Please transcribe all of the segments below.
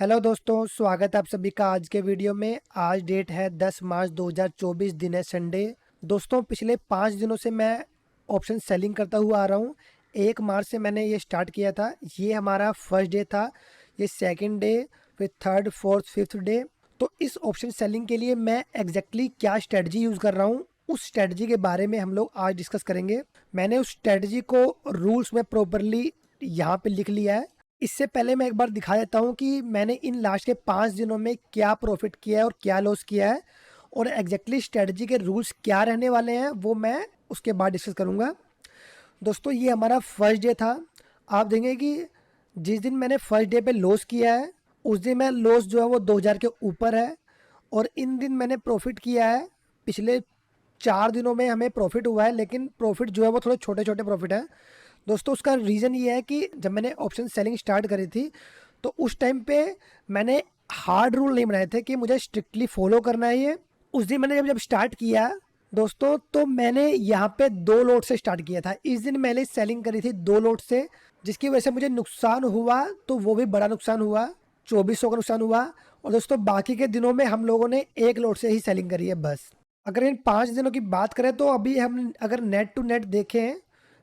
Hello दोस्तों, स्वागत है आप सभी का आज के वीडियो में। आज डेट है 10 मार्च 2024, दिन है संडे। दोस्तों, पिछले 5 दिनों से मैं ऑप्शन सेलिंग करता हुआ आ रहा हूँ। 1 मार्च से मैंने ये स्टार्ट किया था। ये हमारा फर्स्ट डे था, ये सेकंड डे, फिर थर्ड, फोर्थ, फिफ्थ डे। तो इस ऑप्शन सेलिंग के लिए मैं एग्जैक्टली क्या स्ट्रेटजी यूज़ कर रहा हूँ, उस स्ट्रेटजी के बारे में हम लोग आज डिस्कस करेंगे। मैंने उस स्ट्रेटजी को रूल्स में प्रॉपरली यहाँ पे लिख लिया है। इससे पहले मैं एक बार दिखा देता हूँ कि मैंने इन लास्ट के 5 दिनों में क्या प्रॉफिट किया है और क्या लॉस किया है, और एग्जैक्टली स्ट्रेटजी के रूल्स क्या रहने वाले हैं वो मैं उसके बाद डिस्कस करूँगा। दोस्तों, ये हमारा फर्स्ट डे था। आप देखेंगे कि जिस दिन मैंने फर्स्ट डे पे लॉस किया है, उस दिन मेरा लॉस जो है वो 2000 के ऊपर है। और इन दिन मैंने प्रॉफिट किया है। पिछले 4 दिनों में हमें प्रॉफिट हुआ है, लेकिन प्रॉफिट जो है वो थोड़े छोटे छोटे प्रॉफिट है। दोस्तों, उसका रीज़न ये है कि जब मैंने ऑप्शन सेलिंग स्टार्ट करी थी, तो उस टाइम पे मैंने हार्ड रूल नहीं बनाए थे कि मुझे स्ट्रिक्टली फॉलो करना है ये। उस दिन मैंने जब जब स्टार्ट किया दोस्तों, तो मैंने यहाँ पे 2 लोट से स्टार्ट किया था। इस दिन मैंने सेलिंग करी थी 2 लोट से, जिसकी वजह से मुझे नुकसान हुआ, तो वो भी बड़ा नुकसान हुआ, 2400 का नुकसान हुआ। और दोस्तों, बाकी के दिनों में हम लोगों ने 1 लोट से ही सेलिंग करी है बस। अगर इन 5 दिनों की बात करें, तो अभी हम अगर नेट टू नेट देखें,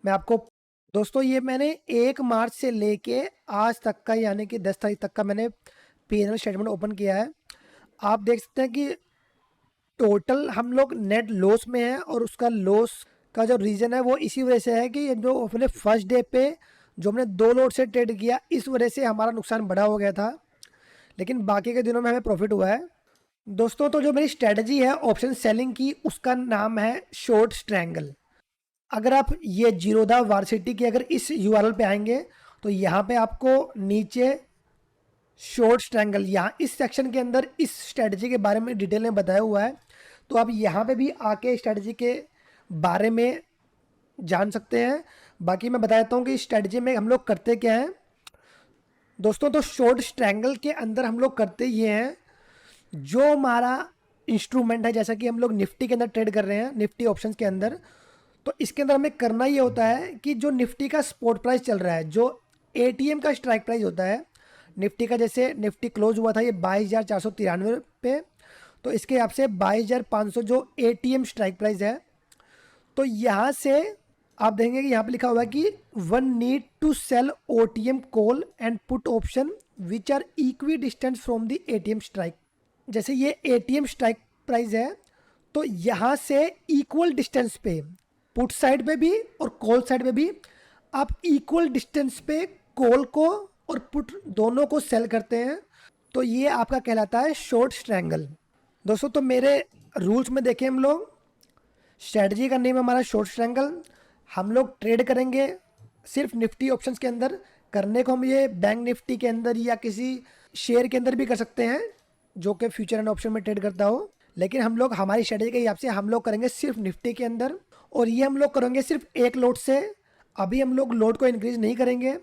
मैं आपको दोस्तों, ये मैंने 1 मार्च से लेके आज तक का, यानी कि 10 तारीख तक का मैंने P&L स्टेटमेंट ओपन किया है। आप देख सकते हैं कि टोटल हम लोग नेट लॉस में है, और उसका लॉस का जो रीज़न है वो इसी वजह से है कि जो अपने फर्स्ट डे पे जो हमने 2 लोट से ट्रेड किया, इस वजह से हमारा नुकसान बड़ा हो गया था। लेकिन बाकी के दिनों में हमें प्रॉफिट हुआ है। दोस्तों, तो जो मेरी स्ट्रेटजी है ऑप्शन सेलिंग की, उसका नाम है शॉर्ट स्ट्रैंगल। अगर आप ये जीरोधा वार्सिटी की अगर इस यूआरएल पे आएंगे, तो यहाँ पे आपको नीचे शॉर्ट स्ट्रैंगल, यहाँ इस सेक्शन के अंदर इस स्ट्रेटजी के बारे में डिटेल में बताया हुआ है। तो आप यहाँ पे भी आके स्ट्रेटजी के बारे में जान सकते हैं। बाकी मैं बता देता हूँ कि स्ट्रेटजी में हम लोग करते क्या हैं दोस्तों। तो शॉर्ट स्ट्रैंगल के अंदर हम लोग करते ये हैं, जो हमारा इंस्ट्रूमेंट है, जैसा कि हम लोग निफ्टी के अंदर ट्रेड कर रहे हैं, निफ्टी ऑप्शंस के अंदर, तो इसके अंदर हमें करना ये होता है कि जो निफ्टी का स्पॉट प्राइस चल रहा है, जो एटीएम का स्ट्राइक प्राइस होता है निफ्टी का, जैसे निफ्टी क्लोज हुआ था ये 22,493 पे, तो इसके हिसाब से 22,500 जो एटीएम स्ट्राइक प्राइस है। तो यहाँ से आप देखेंगे कि यहाँ पे लिखा हुआ है कि one need to sell OTM call and put option which are equi distance from the ATM strike. जैसे ये एटीएम स्ट्राइक प्राइस है, तो यहाँ से इक्वल डिस्टेंस पे पुट साइड पे भी और कॉल साइड पे भी आप इक्वल डिस्टेंस पे कॉल को और पुट दोनों को सेल करते हैं। तो ये आपका कहलाता है शॉर्ट स्ट्रैंगल। दोस्तों, तो मेरे रूल्स में देखें हम लोग, स्ट्रेटजी का नेम हमारा शॉर्ट स्ट्रैंगल। हम लोग ट्रेड करेंगे सिर्फ निफ्टी ऑप्शंस के अंदर। करने को हम ये बैंक निफ्टी के अंदर या किसी शेयर के अंदर भी कर सकते हैं जो कि फ्यूचर एंड ऑप्शन में ट्रेड करता हो, लेकिन हम लोग हमारी स्ट्रेटजी के हिसाब से हम लोग करेंगे सिर्फ निफ्टी के अंदर। और ये हम लोग करेंगे सिर्फ 1 लोट से। अभी हम लोग लोट को इंक्रीज नहीं करेंगे।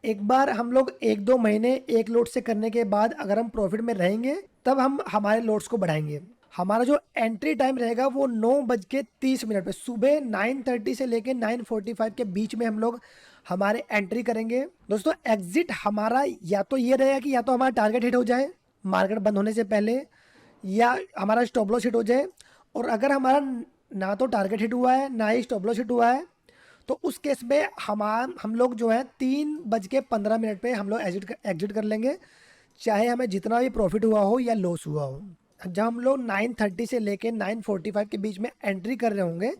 एक बार हम लोग 1-2 महीने 1 लोट से करने के बाद अगर हम प्रॉफिट में रहेंगे, तब हम हमारे लोट्स को बढ़ाएंगे। हमारा जो एंट्री टाइम रहेगा वो 9:30 पे, सुबह 9:30 से लेके 9:45 के बीच में हम लोग हमारे एंट्री करेंगे। दोस्तों, एग्जिट हमारा या तो ये रहेगा कि या तो हमारा टारगेट हिट हो जाए मार्केट बंद होने से पहले, या हमारा स्टॉप लॉस हिट हो जाए। और अगर हमारा ना तो टारगेट हिट हुआ है ना ही स्टॉप लॉस हिट हुआ है, तो उस केस में हम लोग जो है 3:15 पे हम लोग एग्जिट कर लेंगे, चाहे हमें जितना भी प्रॉफिट हुआ हो या लॉस हुआ हो। जब हम लोग 9:30 से लेके 9:45 के बीच में एंट्री कर रहे होंगे,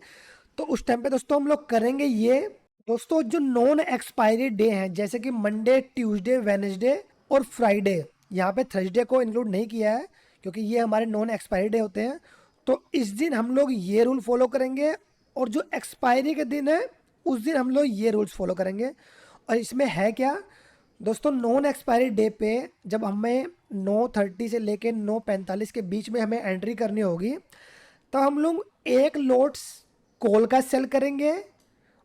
तो उस टाइम पे दोस्तों हम लोग करेंगे ये। दोस्तों, जो नॉन एक्सपायरी डे हैं, जैसे कि मंडे, ट्यूसडे, वेडनेसडे और फ्राइडे, यहाँ पे थर्सडे को इंक्लूड नहीं किया है क्योंकि ये हमारे नॉन एक्सपायरी डे होते हैं। तो इस दिन हम लोग ये रूल फॉलो करेंगे, और जो एक्सपायरी के दिन है उस दिन हम लोग ये रूल्स फॉलो करेंगे। और इसमें है क्या दोस्तों, नॉन एक्सपायरी डे पे जब हमें 9:30 से लेके 9:45 के बीच में हमें एंट्री करनी होगी, तो हम लोग 1 लोट कॉल का सेल करेंगे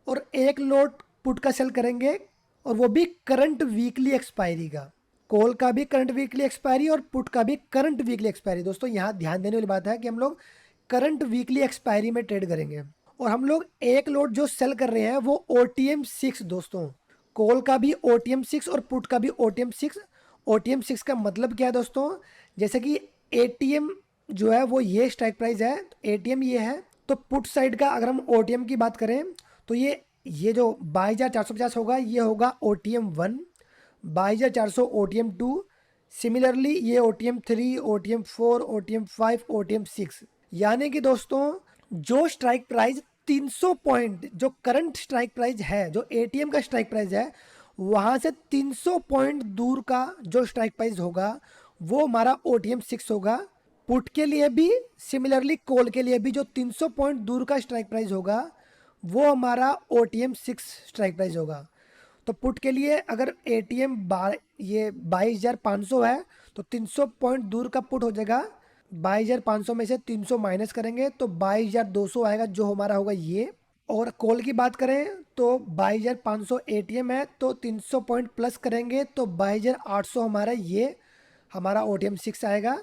और 1 लोट पुट का सेल करेंगे, और वो भी करंट वीकली एक्सपायरी का। कॉल का भी करंट वीकली एक्सपायरी और पुट का भी करंट वीकली एक्सपायरी। दोस्तों, यहाँ ध्यान देने वाली बात है कि हम लोग करंट वीकली एक्सपायरी में ट्रेड करेंगे। और हम लोग 1 लोट जो सेल कर रहे हैं वो OTM 6 दोस्तों, कॉल का भी OTM 6 और पुट का भी OTM 6, OTM 6 का मतलब क्या है दोस्तों, जैसे कि ATM जो है वो ये स्ट्राइक प्राइस है, ATM ये है, तो पुट साइड का अगर हम OTM की बात करें तो ये जो 22,450 होगा ये होगा OTM 1, 22,400 OTM 2, सिमिलरली ये OTM 3, OTM 4, OTM 5, OTM 6। यानी कि दोस्तों जो स्ट्राइक प्राइस 300 पॉइंट, जो करंट स्ट्राइक प्राइस है, जो ATM का स्ट्राइक प्राइस है, वहाँ से 300 पॉइंट दूर का जो स्ट्राइक प्राइस होगा वो हमारा OTM 6 होगा। पुट के लिए भी सिमिलरली कॉल के लिए भी जो 300 पॉइंट दूर का स्ट्राइक प्राइस होगा वो हमारा OTM 6 स्ट्राइक प्राइस होगा। तो पुट के लिए अगर ATM ये 22,500 है तो 300 पॉइंट दूर का पुट हो जाएगा, 22,500 में से 300 माइनस करेंगे तो 22,200 आएगा जो हमारा होगा ये। और कॉल की बात करें तो 22,500 ATM है तो 300 पॉइंट प्लस करेंगे तो 22,800 हमारा ये हमारा OTM 6 आएगा,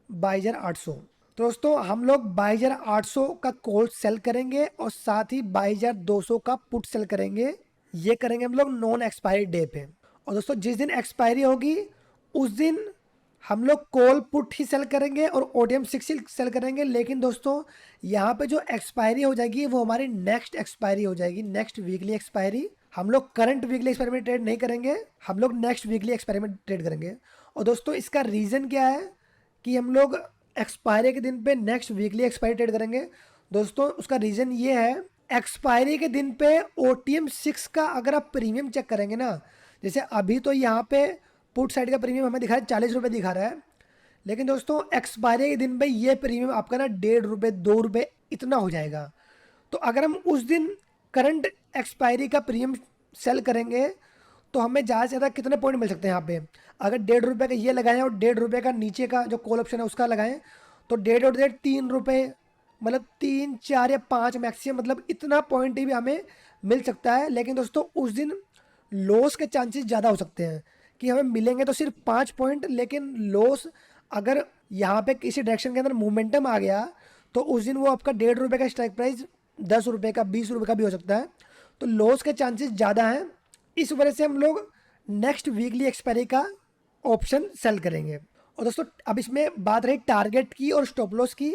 22,800। तो दोस्तों हम लोग 22,800 का कॉल सेल करेंगे और साथ ही 22,200 का पुट सेल करेंगे। ये करेंगे हम लोग नॉन एक्सपायरी डे पे। और दोस्तों जिस दिन एक्सपायरी होगी उस दिन हम लोग कॉल पुट ही सेल करेंगे और OTM 6 ही सेल करेंगे। लेकिन दोस्तों यहाँ पे जो एक्सपायरी हो जाएगी वो हमारी नेक्स्ट एक्सपायरी हो जाएगी, नेक्स्ट वीकली एक्सपायरी। हम लोग करंट वीकली एक्सपायरी में ट्रेड नहीं करेंगे, हम लोग नेक्स्ट वीकली एक्सपायरी में ट्रेड करेंगे। और दोस्तों इसका रीज़न क्या है कि हम लोग एक्सपायरी के दिन पे नेक्स्ट वीकली एक्सपायरी ट्रेड करेंगे। दोस्तों उसका रीज़न ये है, एक्सपायरी के दिन पे OTM 6 का अगर आप प्रीमियम चेक करेंगे ना, जैसे अभी तो यहाँ पे पुट साइड का प्रीमियम हमें दिखा रहा है 40 रुपये दिखा रहा है, लेकिन दोस्तों एक्सपायरी के दिन पे ये प्रीमियम आपका ना 1.5 रुपये 2 रुपये इतना हो जाएगा। तो अगर हम उस दिन करंट एक्सपायरी का प्रीमियम सेल करेंगे तो हमें ज़्यादा से ज़्यादा कितने पॉइंट मिल सकते हैं यहाँ पे, अगर 1.5 रुपये का ये लगाएं और 1.5 रुपये का नीचे का जो कॉल ऑप्शन है उसका लगाएं तो 1.5 और 1.5 3 रुपये, मतलब 3 4 या 5 मैक्सिमम, मतलब इतना पॉइंट ही भी हमें मिल सकता है। लेकिन दोस्तों उस दिन लॉस के चांसेस ज़्यादा हो सकते हैं कि हमें मिलेंगे तो सिर्फ 5 पॉइंट, लेकिन लॉस अगर यहाँ पे किसी डायरेक्शन के अंदर मोमेंटम आ गया तो उस दिन वो आपका 1.5 रुपये का स्ट्राइक प्राइस 10 रुपये का 20 रुपये का भी हो सकता है। तो लॉस के चांसेस ज़्यादा हैं, इस वजह से हम लोग नेक्स्ट वीकली एक्सपायरी का ऑप्शन सेल करेंगे। और दोस्तों अब इसमें बात रही टारगेट की और स्टॉप लॉस की।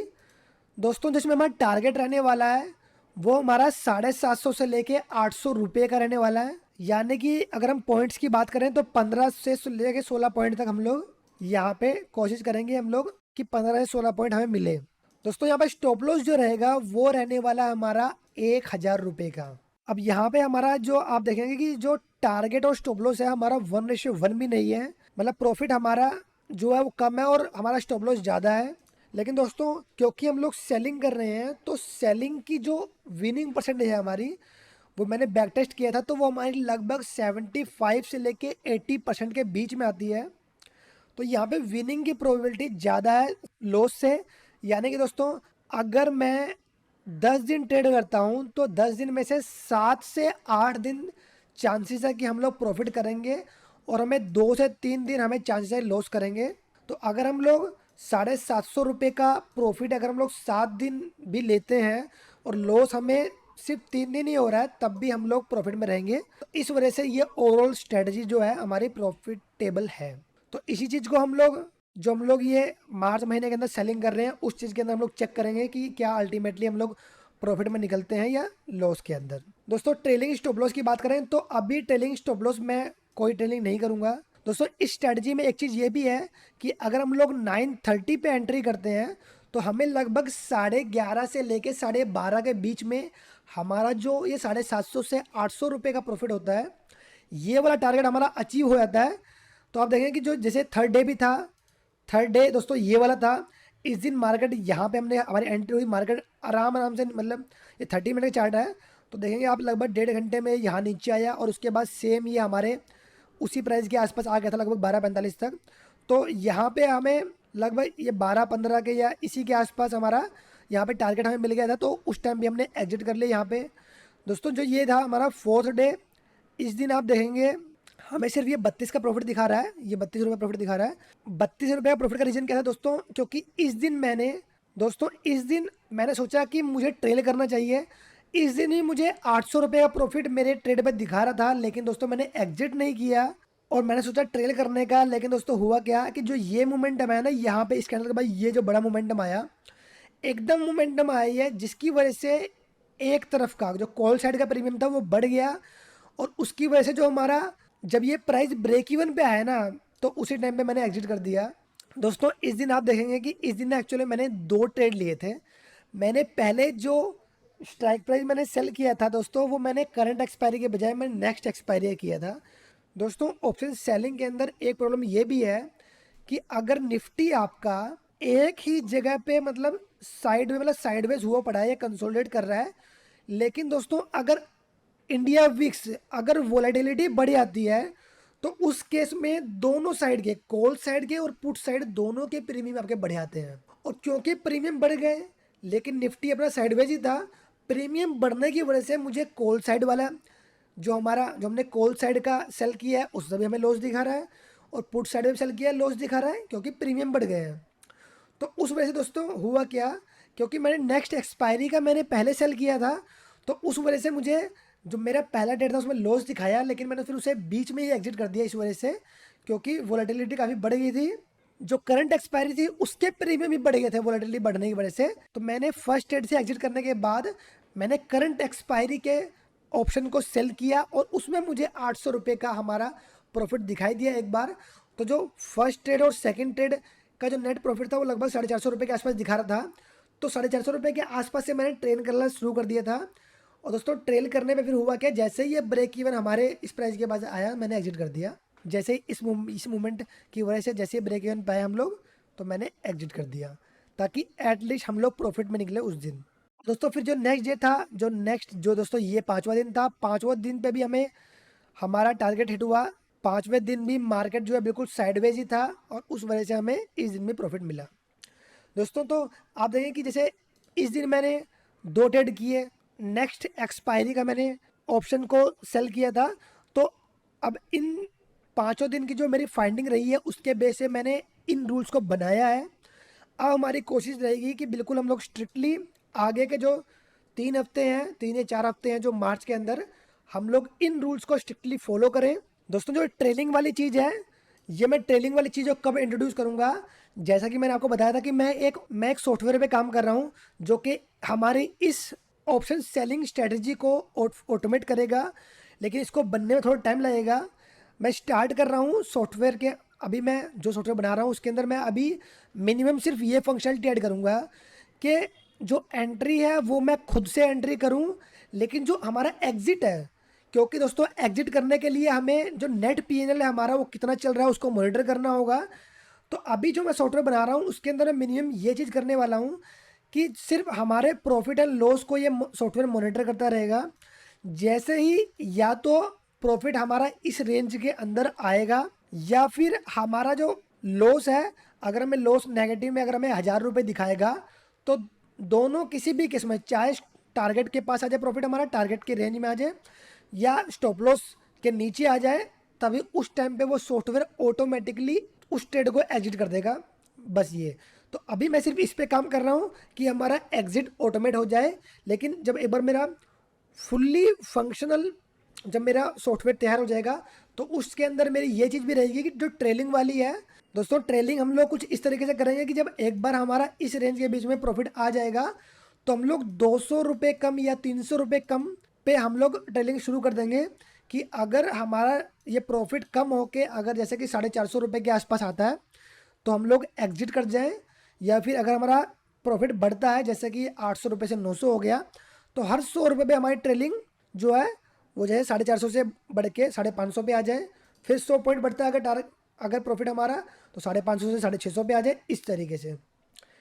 दोस्तों जिसमें हमारा टारगेट रहने वाला है वो हमारा 750 से लेके 800 रुपये का रहने वाला है। यानी कि अगर हम पॉइंट्स की बात करें तो 15 से लेके 16 पॉइंट तक हम लोग यहाँ पे कोशिश करेंगे हम लोग कि 15 से 16 पॉइंट हमें मिले। दोस्तों यहाँ पे स्टॉप लॉस जो रहेगा वो रहने वाला हमारा 1,000 रुपये का। अब यहाँ पे हमारा जो आप देखेंगे कि जो टारगेट और स्टॉप लॉस है हमारा 1:1 भी नहीं है, मतलब प्रॉफिट हमारा जो है वो कम है और हमारा स्टॉप लॉस ज़्यादा है। लेकिन दोस्तों क्योंकि हम लोग सेलिंग कर रहे हैं तो सेलिंग की जो विनिंग परसेंटेज है हमारी, वो मैंने बैक टेस्ट किया था तो वो हमारी लगभग 75 से लेके 80% के बीच में आती है। तो यहाँ पे विनिंग की प्रोबेबिलिटी ज़्यादा है लॉस से। यानी कि दोस्तों अगर मैं 10 दिन ट्रेड करता हूँ तो 10 दिन में से 7 से 8 दिन चांसेस है कि हम लोग प्रॉफिट करेंगे और हमें 2 से 3 दिन हमें चांसेस है लॉस करेंगे। तो अगर हम लोग 750 रुपये का प्रॉफिट अगर हम लोग 7 दिन भी लेते हैं और लॉस हमें सिर्फ 3 दिन ही हो रहा है तब भी हम लोग प्रॉफिट में रहेंगे। तो इस वजह से ये ओवरऑल स्ट्रेटजी जो है हमारी प्रॉफिटेबल है। तो इसी चीज़ को हम लोग ये मार्च महीने के अंदर सेलिंग कर रहे हैं उस चीज़ के अंदर हम लोग चेक करेंगे कि क्या अल्टीमेटली हम लोग प्रॉफिट में निकलते हैं या लॉस के अंदर। दोस्तों ट्रेलिंग स्टॉप लॉस की बात करें तो अभी ट्रेलिंग स्टॉप लॉस मैं कोई ट्रेलिंग नहीं करूँगा। दोस्तों इस स्ट्रेटजी में एक चीज़ ये भी है कि अगर हम लोग 9:30 पे एंट्री करते हैं तो हमें लगभग 11:30 से लेके 12:30 के बीच में हमारा जो ये 750 से 800 रुपये का प्रॉफिट होता है ये वाला टारगेट हमारा अचीव हो जाता है। तो आप देखें कि जो जैसे थर्ड डे भी था, थर्ड डे दोस्तों ये वाला था, इस दिन मार्केट यहाँ पे हमने हमारी एंट्री हुई, मार्केट आराम से, मतलब ये 30 मिनट का चार्ट है तो देखेंगे आप लगभग 1.5 घंटे में यहाँ नीचे आया और उसके बाद सेम ये हमारे उसी प्राइस के आसपास आ गया था लगभग 12:45 तक। तो यहाँ पे हमें लगभग ये 12:15 के या इसी के आसपास हमारा यहाँ पे टारगेट हमें मिल गया था, तो उस टाइम भी हमने एग्जिट कर लिया यहाँ पे। दोस्तों जो ये था हमारा फोर्थ डे, इस दिन आप देखेंगे हमें सिर्फ ये 32 का प्रॉफिट दिखा रहा है, ये 32 रुपये प्रॉफिट दिखा रहा है। 32 रुपये का प्रॉफिट का रीज़न क्या था दोस्तों, क्योंकि इस दिन मैंने सोचा कि मुझे ट्रेल करना चाहिए। इस दिन ही मुझे 800 रुपये का प्रॉफिट मेरे ट्रेड पे दिखा रहा था, लेकिन दोस्तों मैंने एग्जिट नहीं किया और मैंने सोचा ट्रेल करने का, लेकिन दोस्तों हुआ क्या कि जो ये मोमेंटम है ना यहाँ पे इस कैंडल के बाद, ये जो बड़ा मोमेंटम आया, एकदम मोमेंटम आई है, जिसकी वजह से एक तरफ का जो कॉल साइड का प्रीमियम था वो बढ़ गया। और उसकी वजह से जो हमारा, जब ये प्राइस ब्रेक इवन पे आया ना, तो उसी टाइम पे मैंने एग्जिट कर दिया। दोस्तों इस दिन आप देखेंगे कि इस दिन एक्चुअली मैंने दो ट्रेड लिए थे। मैंने पहले जो स्ट्राइक प्राइस मैंने सेल किया था दोस्तों, वो मैंने करंट एक्सपायरी के बजाय मैंने नेक्स्ट एक्सपायरी किया था। दोस्तों ऑप्शन सेलिंग के अंदर एक प्रॉब्लम ये भी है कि अगर निफ्टी आपका एक ही जगह पे मतलब साइड में, मतलब साइडवेज हुआ पड़ा है या कंसोलिडेट कर रहा है, लेकिन दोस्तों अगर इंडिया विक्स अगर वोलेटिलिटी बढ़ जाती है, तो उस केस में दोनों साइड के, कॉल साइड के और पुट साइड दोनों के प्रीमियम आपके बढ़ जाते हैं। और क्योंकि प्रीमियम बढ़ गए लेकिन निफ्टी अपना साइडवेज ही था, प्रीमियम बढ़ने की वजह से मुझे कॉल साइड वाला जो हमने कॉल साइड का सेल किया है उससे भी हमें लॉस दिखा रहा है, और पुट साइड में सेल किया है लॉस दिखा रहा है, क्योंकि प्रीमियम बढ़ गए हैं। तो उस वजह से दोस्तों हुआ क्या, क्योंकि मैंने नेक्स्ट एक्सपायरी का मैंने पहले सेल किया था, तो उस वजह से मुझे जो मेरा पहला डेट था उसमें लॉस दिखाया, लेकिन मैंने फिर उसे बीच में ही एग्जिट कर दिया इस वजह से, क्योंकि वोलेटिलिटी काफ़ी बढ़ गई थी। जो करंट एक्सपायरी थी उसके प्रीमियम भी बढ़ गए थे वोलेटिलिटी बढ़ने की वजह से। तो मैंने फर्स्ट डेट से एग्जिट करने के बाद मैंने करंट एक्सपायरी के ऑप्शन को सेल किया, और उसमें मुझे 800 रुपये का हमारा प्रॉफिट दिखाई दिया एक बार। तो जो फर्स्ट ट्रेड और सेकंड ट्रेड का जो नेट प्रॉफिट था वो लगभग 450 रुपये के आसपास दिखा रहा था। तो 450 रुपये के आसपास से मैंने ट्रेन करना शुरू कर दिया था। और दोस्तों ट्रेल करने में फिर हुआ क्या, जैसे ही ये ब्रेक इवन हमारे इस प्राइस के बाद आया मैंने एग्जिट कर दिया। जैसे ही इस मूवमेंट की वजह से जैसे ही ब्रेक इवन पाए हम लोग, तो मैंने एग्जिट कर दिया, ताकि एटलीस्ट हम लोग प्रॉफिट में निकले उस दिन। दोस्तों फिर जो नेक्स्ट डे था, जो दोस्तों ये पाँचवा दिन था, पाँचवा दिन पे भी हमें हमारा टारगेट हिट हुआ। पाँचवें दिन भी मार्केट जो है बिल्कुल साइडवेज ही था, और उस वजह से हमें इस दिन में प्रॉफिट मिला। दोस्तों तो आप देखें कि जैसे इस दिन मैंने दो ट्रेड किए, नेक्स्ट एक्सपायरी का मैंने ऑप्शन को सेल किया था। तो अब इन पाँचों दिन की जो मेरी फाइंडिंग रही है उसके बेस से मैंने इन रूल्स को बनाया है। अब हमारी कोशिश रहेगी कि बिल्कुल हम लोग स्ट्रिक्टली आगे के जो 3 हफ्ते हैं, 3 या 4 हफ्ते हैं जो मार्च के अंदर, हम लोग इन रूल्स को स्ट्रिक्टली फॉलो करें। दोस्तों जो ट्रेलिंग वाली चीज़ है, ये मैं ट्रेलिंग वाली चीज़ कब इंट्रोड्यूस करूँगा, जैसा कि मैंने आपको बताया था कि मैं एक सॉफ्टवेयर पे काम कर रहा हूँ जो कि हमारी इस ऑप्शन सेलिंग स्ट्रेटजी को ऑटोमेट करेगा, लेकिन इसको बनने में थोड़ा टाइम लगेगा। मैं स्टार्ट कर रहा हूँ सॉफ्टवेयर के, अभी मैं जो सॉफ्टवेयर बना रहा हूँ उसके अंदर मैं अभी मिनिमम सिर्फ ये फंक्शनलिटी ऐड करूँगा कि जो एंट्री है वो मैं खुद से एंट्री करूँ, लेकिन जो हमारा एग्ज़िट है, क्योंकि दोस्तों एग्जिट करने के लिए हमें जो नेट पीएनएल है हमारा वो कितना चल रहा है उसको मॉनिटर करना होगा। तो अभी जो मैं सॉफ्टवेयर बना रहा हूँ उसके अंदर मैं मिनिमम ये चीज़ करने वाला हूँ कि सिर्फ हमारे प्रॉफिट एंड लॉस को ये सॉफ्टवेयर मॉनिटर करता रहेगा। जैसे ही या तो प्रॉफिट हमारा इस रेंज के अंदर आएगा, या फिर हमारा जो लॉस है, अगर हमें लॉस नेगेटिव में अगर हमें 1000 रुपये दिखाएगा, तो दोनों किसी भी केस में, चाहे टारगेट के पास आ जाए प्रॉफिट हमारा, टारगेट के रेंज में आ जाए, या स्टॉप लॉस के नीचे आ जाए, तभी उस टाइम पे वो सॉफ्टवेयर ऑटोमेटिकली उस ट्रेड को एग्जिट कर देगा। बस ये। तो अभी मैं सिर्फ इस पे काम कर रहा हूँ कि हमारा एग्जिट ऑटोमेट हो जाए, लेकिन जब एक बार मेरा फुल्ली फंक्शनल, जब मेरा सॉफ्टवेयर तैयार हो जाएगा, तो उसके अंदर मेरी ये चीज़ भी रहेगी कि जो ट्रेलिंग वाली है, दोस्तों ट्रेलिंग हम लोग कुछ इस तरीके से करेंगे कि जब एक बार हमारा इस रेंज के बीच में प्रॉफिट आ जाएगा, तो हम लोग 200 रुपये कम या 300 रुपये कम पे हम लोग ट्रेलिंग शुरू कर देंगे। कि अगर हमारा ये प्रॉफिट कम होके अगर जैसे कि 450 रुपये के आसपास आता है, तो हम लोग एग्जिट कर जाएं, या फिर अगर हमारा प्रॉफिट बढ़ता है जैसे कि 800 रुपये से 900 हो गया, तो हर 100 रुपये पे हमारी ट्रेलिंग जो है वो जो है 450 से बढ़ के 550 पे आ जाए। फिर 100 पॉइंट बढ़ता है अगर प्रॉफिट हमारा, तो 550 से 650 पे आ जाए, इस तरीके से।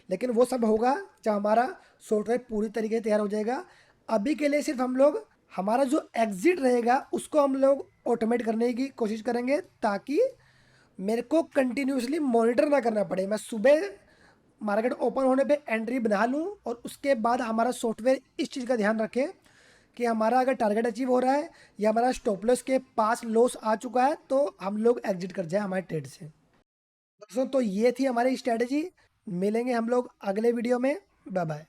लेकिन वो सब होगा जब हमारा सॉफ्टवेयर पूरी तरीके से तैयार हो जाएगा। अभी के लिए सिर्फ हम लोग हमारा जो एग्जिट रहेगा उसको हम लोग ऑटोमेट करने की कोशिश करेंगे, ताकि मेरे को कंटिन्यूसली मॉनिटर ना करना पड़े। मैं सुबह मार्केट ओपन होने पे एंट्री बना लूँ, और उसके बाद हमारा सॉफ्टवेयर इस चीज़ का ध्यान रखे कि हमारा अगर टारगेट अचीव हो रहा है या हमारा स्टॉप लॉस के पास लॉस आ चुका है, तो हम लोग एग्जिट कर जाए हमारे ट्रेड से। दोस्तों तो ये थी हमारी स्ट्रेटजी। मिलेंगे हम लोग अगले वीडियो में। Bye bye.